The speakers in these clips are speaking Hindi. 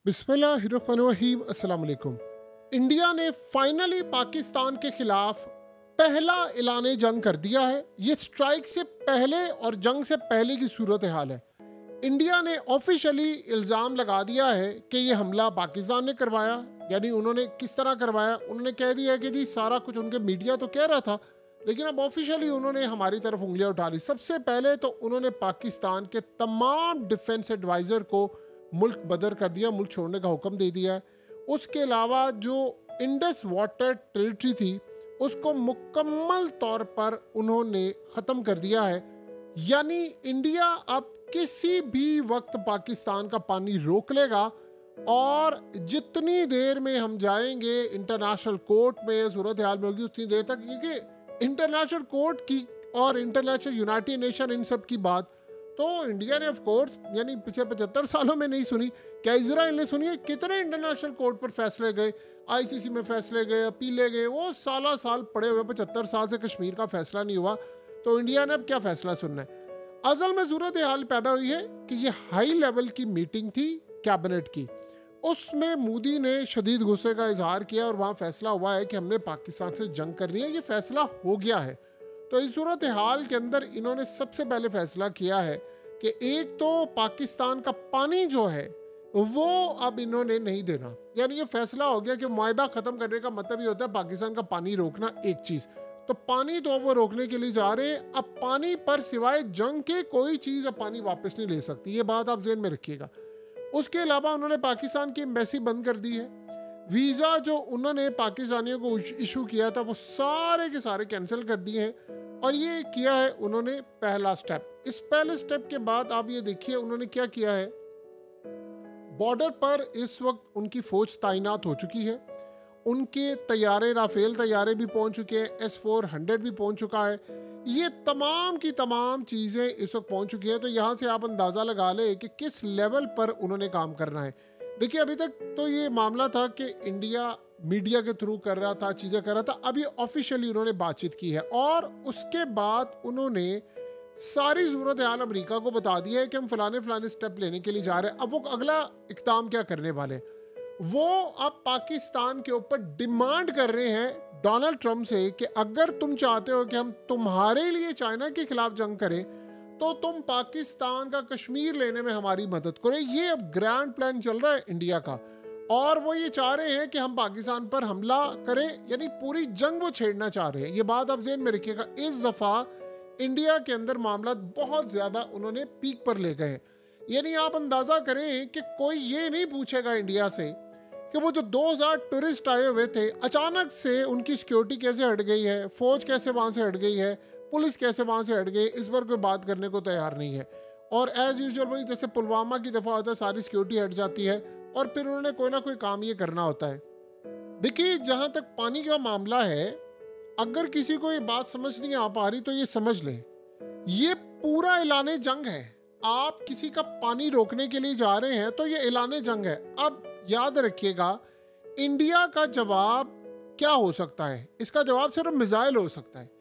बिस्मिल्लाहिर्रहमानिर्रहीम। अस्सलाम वालेकुम। इंडिया ने फाइनली पाकिस्तान के खिलाफ पहला ऐलान जंग कर दिया है। ये स्ट्राइक से पहले और जंग से पहले की सूरत हाल है। इंडिया ने ऑफिशियली इल्ज़ाम लगा दिया है कि ये हमला पाकिस्तान ने करवाया। यानी उन्होंने किस तरह करवाया, उन्होंने कह दिया कि जी सारा कुछ उनके मीडिया तो कह रहा था, लेकिन अब ऑफिशियली उन्होंने हमारी तरफ उंगलियां उठा ली। सबसे पहले तो उन्होंने पाकिस्तान के तमाम डिफेंस एडवाइज़र को मुल्क बदर कर दिया, मुल्क छोड़ने का हुक्म दे दिया है। उसके अलावा जो इंडस वाटर टेरिटरी थी उसको मुकम्मल तौर पर उन्होंने ख़त्म कर दिया है। यानी इंडिया अब किसी भी वक्त पाकिस्तान का पानी रोक लेगा और जितनी देर में हम जाएंगे इंटरनेशनल कोर्ट में सूरत हाल में होगी उतनी देर तक, क्योंकि इंटरनेशनल कोर्ट की और इंटरनेशनल यूनाइटेड नेशन इन सब की बात तो इंडिया ने ऑफ कोर्स यानी पिछले 75 सालों में नहीं सुनी। क्या इजराइल ने सुनी है? कितने इंटरनेशनल कोर्ट पर फैसले गए, आईसीसी में फैसले गए, अपीले गए, वो साल पड़े हुए। 75 साल से कश्मीर का फैसला नहीं हुआ, तो इंडिया ने अब क्या फैसला सुनना है? असल में सूरत हाल पैदा हुई है कि ये हाई लेवल की मीटिंग थी कैबिनेट की, उसमें मोदी ने शदीद गुस्से का इजहार किया और वहाँ फैसला हुआ है कि हमने पाकिस्तान से जंग करनी है। ये फैसला हो गया है। तो इस सूरत हाल के अंदर इन्होंने सबसे पहले फैसला किया है कि एक तो पाकिस्तान का पानी जो है वो अब इन्होंने नहीं देना। यानी ये फैसला हो गया कि मुआहदा ख़त्म करने का मतलब ये होता है पाकिस्तान का पानी रोकना। एक चीज़ तो पानी तो वो रोकने के लिए जा रहे हैं। अब पानी पर सिवाय जंग के कोई चीज़ अब पानी वापस नहीं ले सकती, ये बात आप ज़हन में रखिएगा। उसके अलावा उन्होंने पाकिस्तान की एम्बेसी बंद कर दी है। वीज़ा जो उन्होंने पाकिस्तानियों को इशू किया था वो सारे के सारे कैंसिल कर दिए हैं। और ये किया है उन्होंने पहला स्टेप। इस पहले स्टेप के बाद आप ये देखिए उन्होंने क्या किया है। बॉर्डर पर इस वक्त उनकी फौज तैनात हो चुकी है। उनके तैयारे राफेल तैयारे भी पहुंच चुके हैं, S-400 भी पहुंच चुका है। ये तमाम की तमाम चीज़ें इस वक्त पहुंच चुकी है। तो यहाँ से आप अंदाज़ा लगा ले कि किस लेवल पर उन्होंने काम करना है। देखिए अभी तक तो ये मामला था कि इंडिया मीडिया के थ्रू कर रहा था, चीज़ें कर रहा था। अभी ऑफिशियली उन्होंने बातचीत की है और उसके बाद उन्होंने सारी सूरत हाल अमेरिका को बता दिया है कि हम फलाने स्टेप लेने के लिए जा रहे हैं। अब वो अगला इक़दाम क्या करने वाले, वो अब पाकिस्तान के ऊपर डिमांड कर रहे हैं डोनाल्ड ट्रंप से कि अगर तुम चाहते हो कि हम तुम्हारे लिए चाइना के खिलाफ जंग करें तो तुम पाकिस्तान का कश्मीर लेने में हमारी मदद करो। ये अब ग्रैंड प्लान चल रहा है इंडिया का और वो ये चाह रहे हैं कि हम पाकिस्तान पर हमला करें, यानी पूरी जंग वो छेड़ना चाह रहे हैं। ये बात आप ज़हन में रखिएगा। इस दफ़ा इंडिया के अंदर मामला बहुत ज़्यादा उन्होंने पीक पर ले गए। यानी आप अंदाज़ा करें कि कोई ये नहीं पूछेगा इंडिया से कि वो जो 2000 टूरिस्ट आए हुए थे अचानक से उनकी सिक्योरिटी कैसे हट गई है, फ़ौज कैसे वहाँ से हट गई है, पुलिस कैसे वहाँ से हट गई, इस पर कोई बात करने को तैयार नहीं है। और एज़ यूजुअल वही जैसे पुलवामा की दफ़ा होता है, सारी सिक्योरिटी हट जाती है और फिर उन्होंने कोई ना कोई काम ये करना होता है। देखिए जहाँ तक पानी का मामला है, अगर किसी को ये बात समझ नहीं आ पा रही तो ये समझ लें, ये पूरा ऐलान जंग है। आप किसी का पानी रोकने के लिए जा रहे हैं तो ये ऐलान जंग है। अब याद रखिएगा इंडिया का जवाब क्या हो सकता है, इसका जवाब सिर्फ मिसाइल हो सकता है।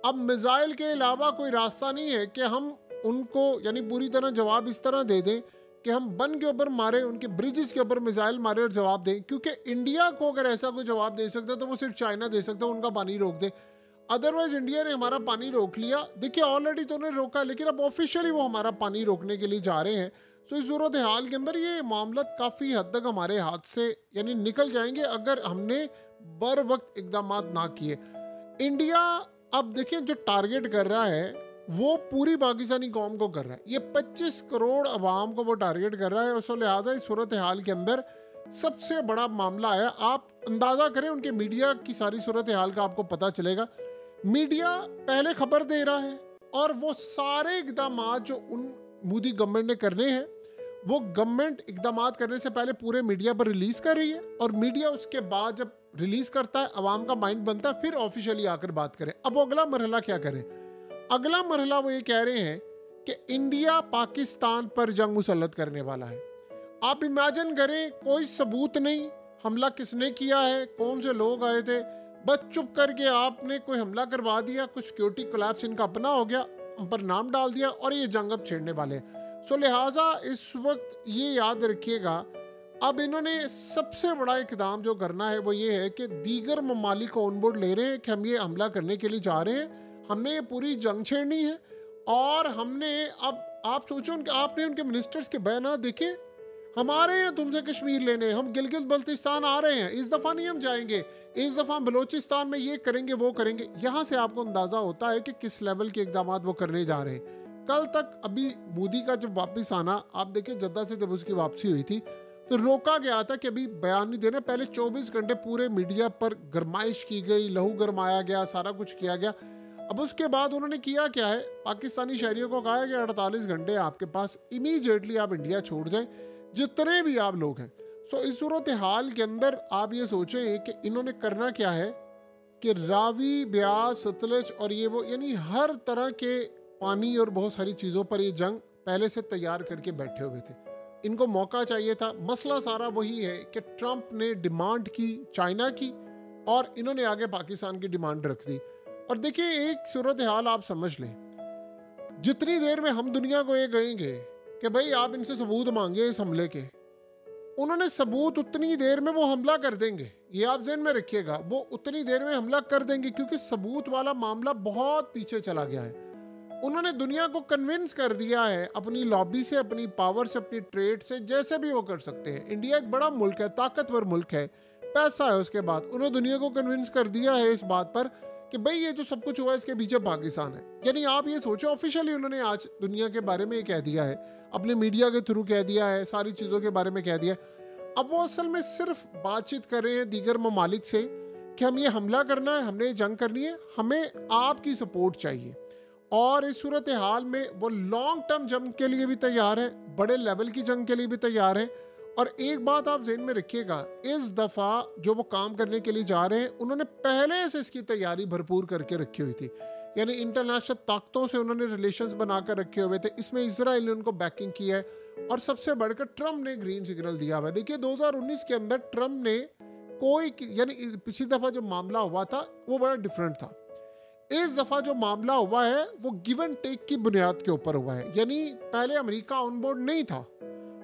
अब मिसाइल के अलावा कोई रास्ता नहीं है कि हम उनको यानी पूरी तरह जवाब इस तरह दे दें कि हम बन के ऊपर मारे, उनके ब्रिजेस के ऊपर मिसाइल मारे और जवाब दें। क्योंकि इंडिया को अगर ऐसा कोई जवाब दे सकता है तो वो सिर्फ चाइना दे सकता है, उनका पानी रोक दे। अदरवाइज इंडिया ने हमारा पानी रोक लिया। देखिए ऑलरेडी तो उन्होंने रोका, लेकिन अब ऑफिशियली वो हमारा पानी रोकने के लिए जा रहे हैं। तो इस सूरत हाल के अंदर ये मामला काफ़ी हद तक हमारे हाथ से यानी निकल जाएंगे अगर हमने बर वक्त इकदाम ना किए। इंडिया अब देखिए जो टारगेट कर रहा है वो पूरी पाकिस्तानी कौम को कर रहा है। ये 25 करोड़ अवाम को वो टारगेट कर रहा है। उस लिहाजा इस सूरत हाल के अंदर सबसे बड़ा मामला है। आप अंदाज़ा करें उनके मीडिया की सारी सूरत हाल का आपको पता चलेगा। मीडिया पहले खबर दे रहा है और वो सारे इकदाम जो उन मोदी गवर्नमेंट ने करने हैं वो गवर्नमेंट इकदाम करने से पहले पूरे मीडिया पर रिलीज़ कर रही है और मीडिया उसके बाद जब रिलीज़ करता है अवाम का माइंड बनता है, फिर ऑफिशियली आकर बात करें। अब वो अगला मरहला क्या करें? अगला मरहला वो ये कह रहे हैं कि इंडिया पाकिस्तान पर जंग मुसल्लत करने वाला है। आप इमेजिन करें, कोई सबूत नहीं, हमला किसने किया है, कौन से लोग आए थे, बस चुप करके आपने कोई हमला करवा दिया, कुछ सिक्योरिटी कोलैप्स इनका अपना हो गया, हम पर नाम डाल दिया और ये जंग अब छेड़ने वाले हैं। सो लिहाजा इस वक्त ये याद रखिएगा अब इन्होंने सबसे बड़ा इकदाम जो करना है वो ये है कि दीगर ममालिक को ऑन बोर्ड ले रहे हैं कि हम ये हमला करने के लिए जा रहे हैं, हमने ये पूरी जंग छेड़नी है। और हमने अब आप सोचो आपने उनके मिनिस्टर्स के बयान देखे, हमारे हैं तुमसे कश्मीर लेने, हम गिलगित बल्तिस्तान आ रहे हैं, इस दफ़ा नहीं हम जाएंगे, इस दफ़ा हम बलोचिस्तान में ये करेंगे वो करेंगे। यहाँ से आपको अंदाज़ा होता है कि किस लेवल के इकदाम वो करने जा रहे हैं। कल तक अभी मोदी का जब वापस आना, आप देखिए जद्दा से जब उसकी वापसी हुई थी तो रोका गया था कि अभी बयान नहीं देना। पहले 24 घंटे पूरे मीडिया पर गरमाइश की गई, लहू गरमाया गया, सारा कुछ किया गया। अब उसके बाद उन्होंने किया क्या है, पाकिस्तानी शहरियों को कहा है कि 48 घंटे आपके पास, इमीडिएटली आप इंडिया छोड़ जाएं, जितने भी आप लोग हैं। सो इस सूरत हाल के अंदर आप ये सोचें कि इन्होंने करना क्या है कि रावी, ब्यास, सतलज और ये वो, यानी हर तरह के पानी और बहुत सारी चीज़ों पर ये जंग पहले से तैयार करके बैठे हुए थे। इनको मौका चाहिए था। मसला सारा वही है कि ट्रंप ने डिमांड की चाइना की और इन्होंने आगे पाकिस्तान की डिमांड रख दी। और देखिए एक सूरत हाल आप समझ लें, जितनी देर में हम दुनिया को ये कहेंगे कि भाई आप इनसे सबूत मांगे इस हमले के, उन्होंने सबूत उतनी देर में वो हमला कर देंगे। ये आप ज़हन में रखिएगा, वो उतनी देर में हमला कर देंगे क्योंकि सबूत वाला मामला बहुत पीछे चला गया है। उन्होंने दुनिया को कन्विंस कर दिया है अपनी लॉबी से, अपनी पावर से, अपनी ट्रेड से, जैसे भी वो कर सकते हैं। इंडिया एक बड़ा मुल्क है, ताकतवर मुल्क है, पैसा है, उसके बाद उन्होंने दुनिया को कन्विंस कर दिया है इस बात पर कि भाई ये जो सब कुछ हुआ है इसके पीछे पाकिस्तान है। यानी आप ये सोचो ऑफिशियली उन्होंने आज दुनिया के बारे में ये कह दिया है, अपने मीडिया के थ्रू कह दिया है, सारी चीज़ों के बारे में कह दिया है। अब वो असल में सिर्फ बातचीत कर रहे हैं दीगर ममालिक से कि हम ये हमला करना है, हमने ये जंग करनी है, हमें आपकी सपोर्ट चाहिए। और इस सूरत हाल में वो लॉन्ग टर्म जंग के लिए भी तैयार है, बड़े लेवल की जंग के लिए भी तैयार है। और एक बात आप ज़हन में रखिएगा, इस दफ़ा जो वो काम करने के लिए जा रहे हैं उन्होंने पहले से इसकी तैयारी भरपूर करके रखी हुई थी। यानी इंटरनेशनल ताकतों से उन्होंने रिलेशंस बनाकर रखे हुए थे। इसमें इजराइल ने उनको बैकिंग की है और सबसे बढ़कर ट्रंप ने ग्रीन सिग्नल दिया हुआ है। देखिए 2019 के अंदर ट्रंप ने कोई, यानी पिछली दफ़ा जो मामला हुआ था वो बड़ा डिफरेंट था। इस दफ़ा जो मामला हुआ है वो गिव एंड टेक की बुनियाद के ऊपर हुआ है। यानी पहले अमेरिका ऑन बोर्ड नहीं था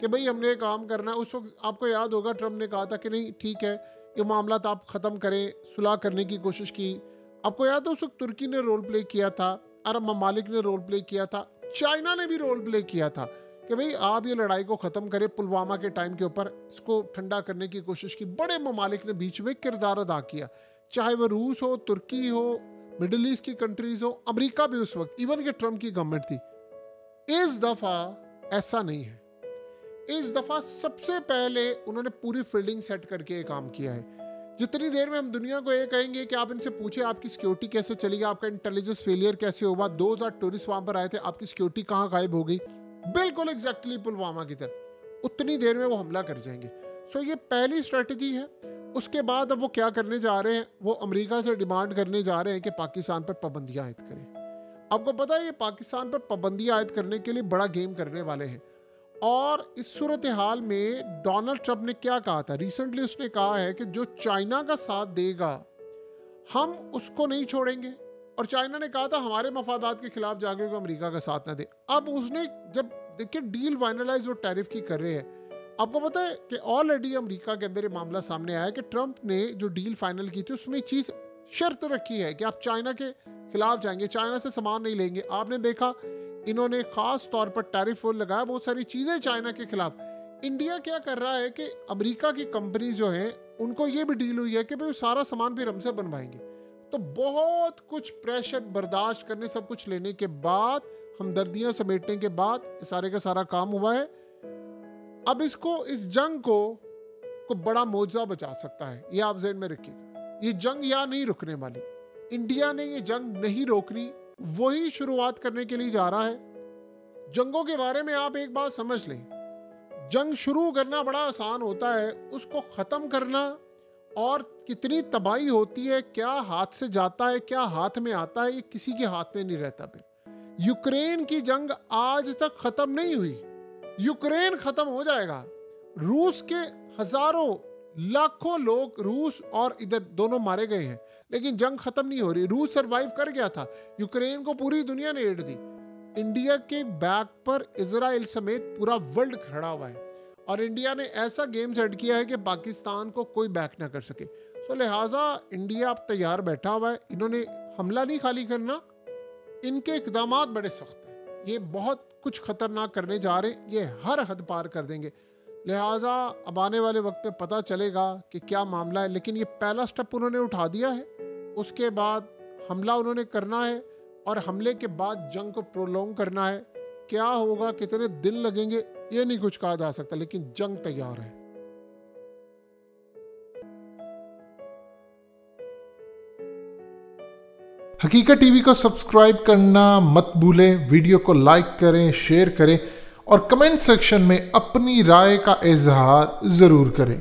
कि भाई हमने ये काम करना है। उस वक्त आपको याद होगा ट्रंप ने कहा था कि नहीं ठीक है ये मामला तो आप ख़त्म करें, सुलह करने की कोशिश की। आपको याद है उस वक्त तुर्की ने रोल प्ले किया था, अरब ममालिक ने रोल प्ले किया था, चाइना ने भी रोल प्ले किया था कि भाई आप ये लड़ाई को ख़त्म करें। पुलवामा के टाइम के ऊपर इसको ठंडा करने की कोशिश की। बड़े ममालिक ने बीच में किरदार अदा किया, चाहे वह रूस हो, तुर्की हो, मिडिल ईस्ट की कंट्रीज हो, अमेरिका भी उस वक्त, इवन के ट्रंप की गवर्नमेंट थी। इस दफ़ा ऐसा नहीं है। इस दफ़ा सबसे पहले उन्होंने पूरी फील्डिंग सेट करके ये काम किया है। जितनी देर में हम दुनिया को ये कहेंगे कि आप इनसे पूछे आपकी सिक्योरिटी कैसे चलेगी, आपका इंटेलिजेंस फेलियर कैसे हुआ, 2000 टूरिस्ट वहाँ पर आए थे, आपकी सिक्योरिटी कहाँ गायब हो गई, बिल्कुल एग्जैक्टली पुलवामा की तरह, उतनी देर में वो हमला कर जाएंगे। सो ये पहली स्ट्रेटजी है। उसके बाद अब वो क्या करने जा रहे हैं, वो अमेरिका से डिमांड करने जा रहे हैं कि पाकिस्तान पर पाबंदियाँ आयद करें। आपको पता है ये पाकिस्तान पर पाबंदियाँ आयद करने के लिए बड़ा गेम करने वाले हैं। और इस सूरत हाल में डोनाल्ड ट्रंप ने क्या कहा था रिसेंटली, उसने कहा है कि जो चाइना का साथ देगा हम उसको नहीं छोड़ेंगे। और चाइना ने कहा था हमारे मफादात के खिलाफ जाके को अमेरिका का साथ ना दे। अब उसने जब देखिए डील फाइनलाइज वो टैरिफ की कर रहे हैं, आपको पता है कि ऑलरेडी अमेरिका के अंदर ये मामला सामने आया कि ट्रंप ने जो डील फाइनल की थी उसमें चीज़ शर्त रखी है कि आप चाइना के खिलाफ जाएंगे, चाइना से सामान नहीं लेंगे। आपने देखा इन्होंने खास तौर पर टैरिफ लगाया बहुत सारी चीज़ें चाइना के खिलाफ। इंडिया क्या कर रहा है कि अमेरिका की कंपनी जो हैं उनको ये भी डील हुई है कि भाई सारा सामान फिर हमसे बनवाएंगे। तो बहुत कुछ प्रेशर बर्दाश्त करने, सब कुछ लेने के बाद, हमदर्दियां समेटने के बाद सारे का सारा काम हुआ है। अब इसको, इस जंग को बड़ा मौजा बचा सकता है, ये आप ज़हन में रखिएगा। ये जंग यहाँ नहीं रुकने वाली, इंडिया ने ये जंग नहीं रोकनी, वही शुरुआत करने के लिए जा रहा है। जंगों के बारे में आप एक बात समझ लें, जंग शुरू करना बड़ा आसान होता है, उसको ख़त्म करना और कितनी तबाही होती है, क्या हाथ से जाता है, क्या हाथ में आता है, ये किसी के हाथ में नहीं रहता। फिर यूक्रेन की जंग आज तक ख़त्म नहीं हुई, यूक्रेन ख़त्म हो जाएगा। रूस के हज़ारों लाखों लोग रूस और इधर दोनों मारे गए हैं, लेकिन जंग खत्म नहीं हो रही। रूस सरवाइव कर गया था, यूक्रेन को पूरी दुनिया ने एड दी। इंडिया के बैक पर इजराइल समेत पूरा वर्ल्ड खड़ा हुआ है। और इंडिया ने ऐसा गेम सेट किया है कि पाकिस्तान को कोई बैक ना कर सके। सो लिहाजा इंडिया अब तैयार बैठा हुआ है। इन्होंने हमला नहीं खाली करना, इनके इकदामात बड़े सख्त हैं। ये बहुत कुछ खतरनाक करने जा रहे हैं, ये हर हद पार कर देंगे। लिहाजा अब आने वाले वक्त में पता चलेगा कि क्या मामला है। लेकिन ये पहला स्टेप उन्होंने उठा दिया है, उसके बाद हमला उन्होंने करना है और हमले के बाद जंग को प्रोलॉन्ग करना है। क्या होगा, कितने दिन लगेंगे, ये नहीं कुछ कहा जा सकता, लेकिन जंग तैयार है। हकीकत टीवी को सब्सक्राइब करना मत भूलें, वीडियो को लाइक करें, शेयर करें और कमेंट सेक्शन में अपनी राय का इजहार ज़रूर करें।